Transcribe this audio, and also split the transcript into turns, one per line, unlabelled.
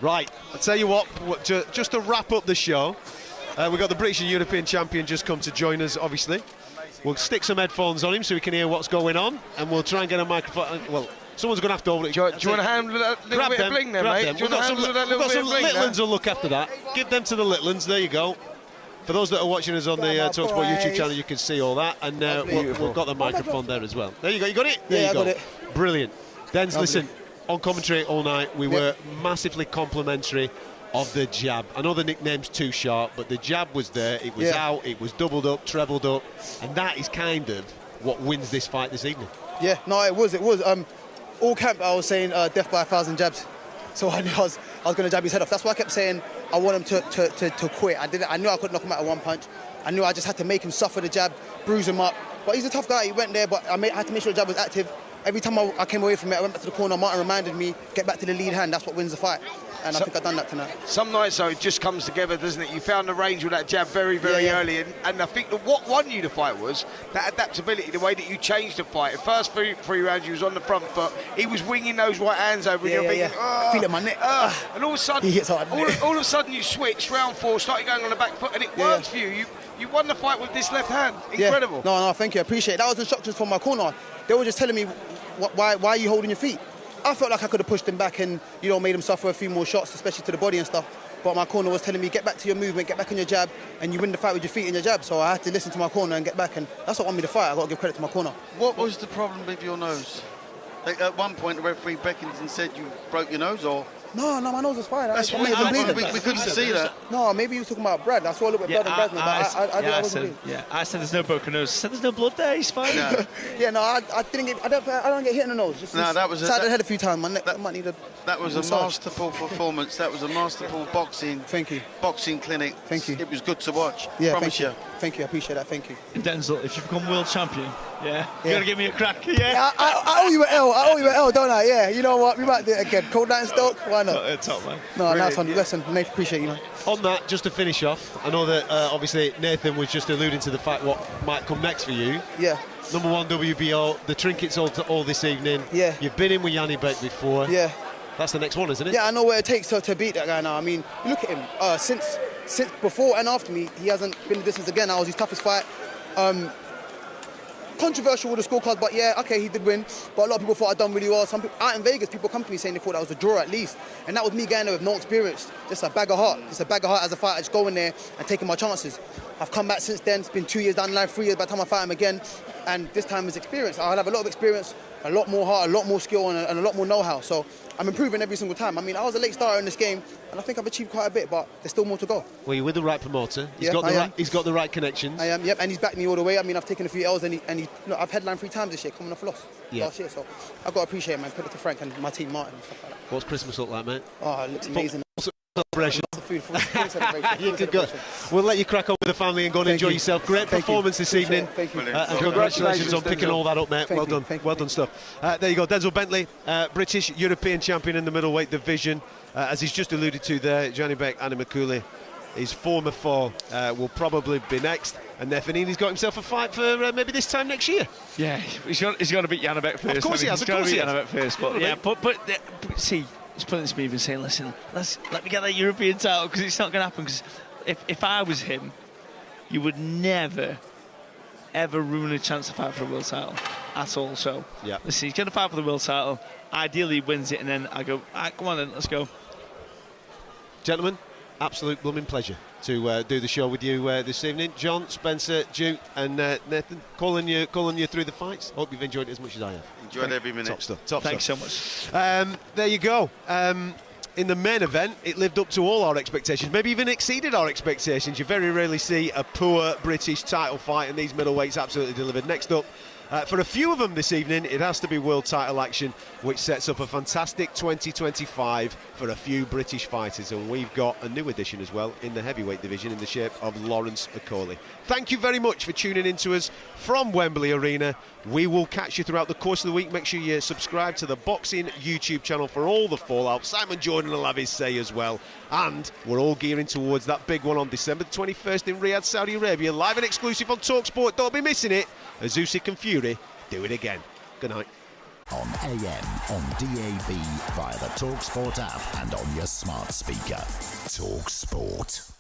Right, I'll tell you what, just to wrap up the show, we've got the British and European champion just come to join us, obviously. We'll stick some headphones on him so we can hear what's going on, and we'll try and get a microphone. Well, someone's going to have to hold it.
Do you want to handle that little bit of bling there, mate?
We've got some Litlands will look after that. Give them to the Litlands, there you go. For those that are watching us on the talkSPORT YouTube channel, you can see all that, and we've got the microphone there as well. There you go, you got it? There you go. I got it. Brilliant. Denz, listen, on commentary all night, we were massively complimentary of the jab. I know the nickname's too sharp, but the jab was there, it was out, it was doubled up, trebled up, and that is kind of what wins this fight this evening. Yeah, no, it was. All camp I was saying death by 1,000 jabs. So I knew I was going to jab his head off. That's why I kept saying I want him to quit. I knew I could knock him out at one punch. I knew I just had to make him suffer the jab, bruise him up. But he's a tough guy, he went there, but I had to make sure the jab was active. Every time I came away from it, I went back to the corner. Martin reminded me, get back to the lead hand. That's what wins the fight. And I think I've done that tonight.
Some nights, though, it just comes together, doesn't it? You found the range with that jab very, very early. And I think that what won you the fight was that adaptability, the way that you changed the fight. The first three rounds, you was on the front foot. He was winging those right hands over you.
I feel it in my neck.
And all of a sudden,
he hits hard.
all of a sudden, you switched round 4, started going on the back foot, and it worked for you. You won the fight with this left hand. Incredible.
No, thank you. I appreciate it. That was instructions from my corner. They were just telling me, why are you holding your feet? I felt like I could have pushed him back and, made him suffer a few more shots, especially to the body and stuff. But my corner was telling me, get back to your movement, get back on your jab, and you win the fight with your feet and your jab. So I had to listen to my corner and get back, and that's what won me the fight. I got to give credit to my corner.
What was the problem with your nose? At one point, the referee beckoned and said you broke your nose, or?
No, my nose was fine.
That's weird. We couldn't see that.
No, maybe he was talking about Brad. I saw a little bit of blood on Brad,
I said there's no broken nose. I said there's no blood there. He's fine.
I don't get hit in the nose.
That was
inside the head a few times. My neck might need a.
That was a masterful performance. That was a masterful boxing.
Thank you.
Boxing clinic.
Thank you.
It was good to watch.
Yeah,
promise you.
Thank you. I appreciate that. Thank you.
And Denzel, if you become world champion, you gotta give me a crack.
I owe you an L, don't I? Yeah. You know what? We might do it again. Cold night in Stoke. Why not?
Top man.
No, nice one. Listen, Nate, appreciate you, man.
On that, just to finish off, I know that obviously Nathan was just alluding to the fact what might come next for you.
Yeah.
Number 1 WBO, the trinkets all this evening.
Yeah.
You've been in with Yanni Beck before.
Yeah.
That's the next one, isn't it?
Yeah, I know what it takes to beat that guy now. I mean, look at him. Since before and after me, he hasn't been the distance again. That was his toughest fight. Controversial with the scorecards, but he did win. But a lot of people thought I'd done really well. Some people out in Vegas, people come to me saying they thought that was a draw at least. And that was me going there with no experience. Just a bag of heart. Just a bag of heart as a fighter, just going there and taking my chances. I've come back since then. It's been 2 years down the line, 3 years by the time I fight him again. And this time is experience. I'll have a lot of experience, a lot more heart, a lot more skill, and a lot more know-how. So I'm improving every single time. I mean, I was a late starter in this game, and I think I've achieved quite a bit, but there's still more to go.
Well, you're with the right promoter. He's got the right connections.
I am, and he's backed me all the way. I mean, I've taken a few L's, and look, I've headlined 3 times this year, coming off loss last year. So I've got to appreciate it, man. Credit to Frank and my team, Martin, and stuff like that.
What's Christmas look like, mate?
Oh, it looks amazing.
Celebration.
Food celebration.
You could go. We'll let you crack on with the family and go and enjoy yourself. Great performance this evening.
Thank you.
And congratulations on picking all that up, mate. Well done. Well done stuff. There you go. Denzel Bentley, British European champion in the middleweight division. As he's just alluded to there, Yanni Beck, Annie McCooley, his former foe, will probably be next. And Nathan Heaney's got himself a fight for maybe this time next year.
Yeah, he's got to beat Yanni Beck first.
Of course he has.
He's got to beat Yanni Beck first. But see, he's putting this move and saying, listen, let me get that European title, because it's not going to happen. Because if I was him, you would never, ever ruin a chance to fight for a world title at all. So, listen, he's going to fight for the world title. Ideally, he wins it, and then I go, come on then, let's go.
Gentlemen, absolute blooming pleasure to do the show with you this evening. John, Spencer, Duke, and Nathan, calling you through the fights. Hope you've enjoyed it as much as I have.
Enjoyed every minute.
Top stuff.
Thanks so much.
There you go. In the main event, it lived up to all our expectations, maybe even exceeded our expectations. You very rarely see a poor British title fight, and these middleweights absolutely delivered. Next up, for a few of them this evening, it has to be world title action, which sets up a fantastic 2025 for a few British fighters. And we've got a new addition as well in the heavyweight division in the shape of Lawrence Okolie. Thank you very much for tuning in to us from Wembley Arena. We will catch you throughout the course of the week. Make sure you subscribe to the Boxing YouTube channel for all the fallout. Simon Jordan will have his say as well. And we're all gearing towards that big one on December 21st in Riyadh, Saudi Arabia. Live and exclusive on talkSPORT. Don't be missing it. As Usyk and Fury do it again. Good night.
on AM, on DAB, via the talkSPORT app and on your smart speaker. talkSPORT.